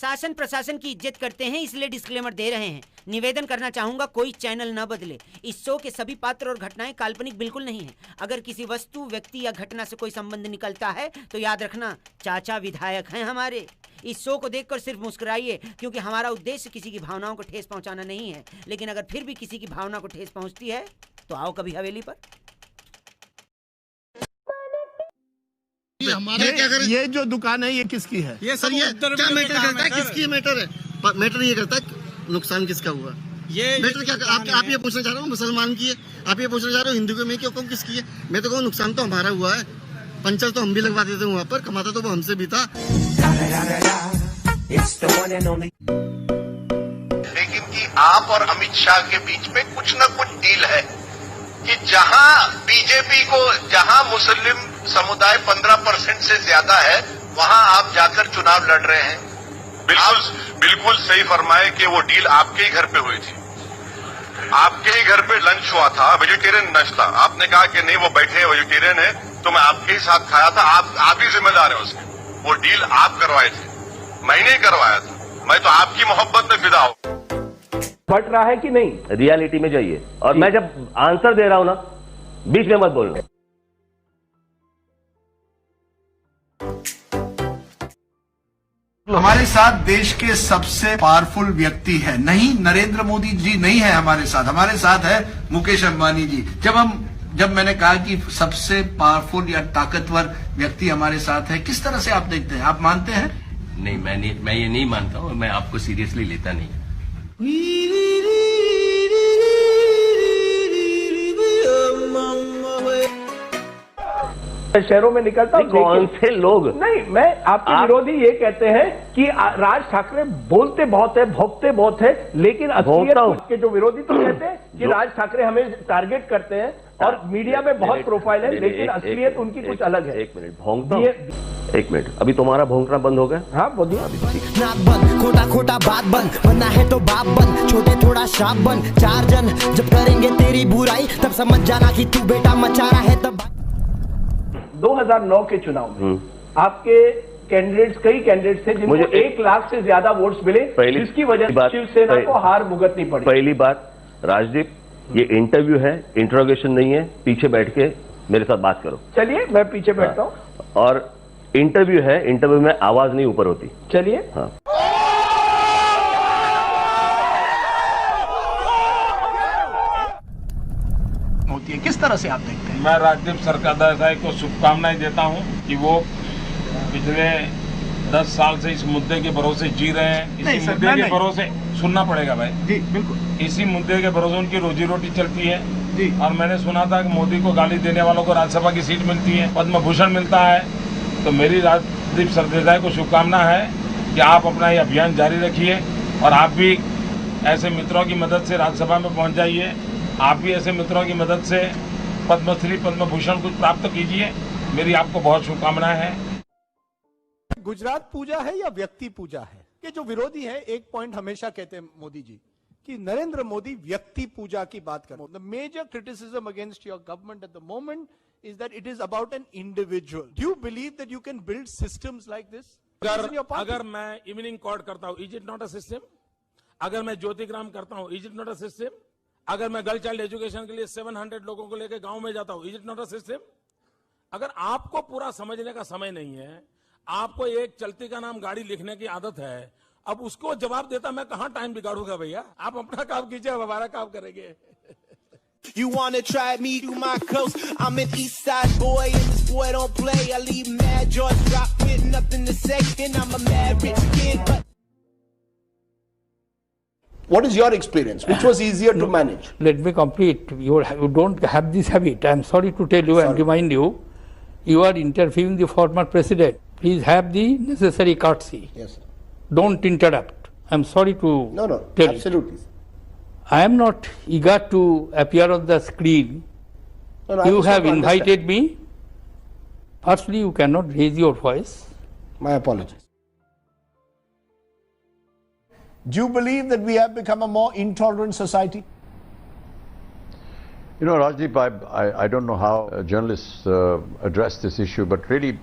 शासन प्रशासन की इज्जत करते हैं, इसलिए डिस्क्लेमर दे रहे हैं। निवेदन करना चाहूंगा, कोई चैनल न बदले। इस शो के सभी पात्र और घटनाएं काल्पनिक बिल्कुल नहीं है। अगर किसी वस्तु, व्यक्ति या घटना से कोई संबंध निकलता है तो याद रखना, चाचा विधायक हैं हमारे। इस शो को देखकर सिर्फ मुस्कुराइए, क्योंकि हमारा उद्देश्य किसी की भावनाओं को ठेस पहुंचाना नहीं है। लेकिन अगर फिर भी किसी की भावना को ठेस पहुंचती है तो आओ कभी हवेली पर। ये जो दुकान है ये किसकी है? ये सर ये क्या मैटर करता है? किसकी मैटर है? मैटर ये करता है नुकसान किसका हुआ। ये मैटर क्या आप ये पूछना चाह रहे हो मुसलमान की है, आप ये पूछना चाह रहे हो हिंदू के, मैं क्यों कहूँ किसकी है? मैं तो कहूँ नुकसान तो हमारा हुआ है, पंचर तो हम भी लगवा देते वहाँ पर, कमाता तो वो हमसे भी था। लेकिन कि आप और अमित शाह के बीच में कुछ न कुछ डील है कि जहां बीजेपी को, जहां मुस्लिम समुदाय 15% से ज्यादा है, वहां आप जाकर चुनाव लड़ रहे हैं। बिल्कुल सही फरमाए कि वो डील आपके ही घर पे हुई थी, आपके ही घर पे लंच हुआ था, वेजिटेरियन लंच था। आपने कहा कि नहीं वो बैठे वेजिटेरियन है, तो मैं आपके ही साथ खाया था, आप ही जिम्मेदार हैं उसके। वो डील आप करवाए थे, मैंने ही करवाया था। मैं तो आपकी मोहब्बत में फिदा हूं। बट रहा है कि नहीं, रियलिटी में जाइए। और मैं जब आंसर दे रहा हूं ना, बीच में मत बोलना। हमारे साथ देश के सबसे पावरफुल व्यक्ति है, नहीं नरेंद्र मोदी जी नहीं है हमारे साथ है मुकेश अंबानी जी। जब मैंने कहा कि सबसे पावरफुल या ताकतवर व्यक्ति हमारे साथ है, किस तरह से आप देखते हैं? आप मानते हैं? नहीं, मैं ये नहीं मानता हूं, मैं आपको सीरियसली लेता नहीं। शहरों में निकलता हूं, कौन से लोग नहीं, मैं आपके विरोधी ये कहते हैं कि राज ठाकरे बोलते बहुत है, भोंकते बहुत है, लेकिन असलियत के जो विरोधी तो कहते हैं कि राज ठाकरे हमें टारगेट करते हैं और मीडिया में बहुत प्रोफाइल है, लेकिन असलियत उनकी कुछ अलग है। एक मिनट भोंकता हूं, एक मिनट, अभी तुम्हारा भोंकना बंद हो गया? हाँ बोलिए। नाक बंद, खोटा खोटा बात बंद, बनना है तो बाप बन, छोटे थोड़ा शाप बन। चार जन जब करेंगे तेरी बुराई, तब समझ जाना कि तू बेटा मचा रहा है। तब 2009 के चुनाव में आपके कैंडिडेट्स, कई कैंडिडेट्स थे जिनको 1 लाख से ज्यादा वोट्स मिले, जिसकी वजह से शिवसेना को हार भुगतनी पड़ी। पहली बात राजदीप, ये इंटरव्यू है, इंट्रोगेशन नहीं है। पीछे बैठ के मेरे साथ बात करो। चलिए मैं पीछे बैठता हूँ। और इंटरव्यू है, इंटरव्यू में आवाज नहीं ऊपर होती। चलिए। हाँ, होती है, किस तरह से आप देखते हैं? मैं राजदीप सरकारदासाई को शुभकामनाएं देता हूं कि वो पिछले 10 साल से इस मुद्दे के भरोसे जी रहे हैं। इसी मुद्दे के भरोसे सुनना पड़ेगा भाई जी, बिल्कुल। इसी मुद्दे के भरोसे उनकी रोजी रोटी चलती है जी। और मैंने सुना था कि मोदी को गाली देने वालों को राज्यसभा की सीट मिलती है, पद्म भूषण मिलता है। तो मेरी राजदीप सरकारदासाई को शुभकामना है कि आप अपना ये अभियान जारी रखिए और आप भी ऐसे मित्रों की मदद से राज्यसभा में पहुंच जाइए। आप भी ऐसे मित्रों की मदद से पद्मश्री, पद्म भूषण कुछ प्राप्त कीजिए। मेरी आपको बहुत शुभकामनाएं हैं। गुजरात पूजा है या व्यक्ति पूजा है? कि जो विरोधी है, एक पॉइंट हमेशा कहते हैं मोदी जी कि नरेंद्र मोदी व्यक्ति पूजा की बात कर रहे हैं। The major criticism against your government at the moment is that it is about an individual. Do you believe that you can build systems like this? अगर मैं इवनिंग कॉर्ड करता हूँ, is it not a system? अगर मैं ज्योतिग्राम करता हूँ, is it not a system? अगर मैं गर्ल चाइल्ड एजुकेशन के लिए 700 लोगों को लेकर गांव में जाता हूँ, is it not a system? अगर आपको पूरा समझने का समय नहीं है, आपको एक चलती का नाम गाड़ी लिखने की आदत है, अब उसको जवाब देता मैं कहां टाइम बिगाड़ूंगा भैया? आप अपना काम कीजिए, हम हमारा काम करेंगे। You wanna try me through my clothes? I'm an east side boy and this boy don't play. I leave mad jaws drop with nothing to say, and I'm a mad rich kid. But What is your experience? Which was easier to manage? Let me complete. You don't have this habit. I am sorry to tell you and remind you. You are interviewing the former president. Please have the necessary courtesy. Yes, sir. Don't interrupt. I am sorry to tell absolutely. you. I am not eager to appear on the screen. No, you have invited me. Firstly, you cannot raise your voice. My apologies. Do you believe that we have become a more intolerant society? You know, Rajdeep, I don't know how journalists address this issue, but really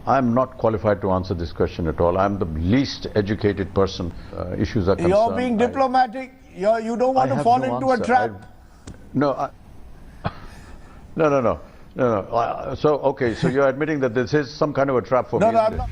I'm not qualified to answer this question at all. I'm the least educated person. Issues are concerned. You're being diplomatic. You don't want to fall into a trap. No. So, okay, so you're admitting that this is some kind of a trap for me. No, I'm not.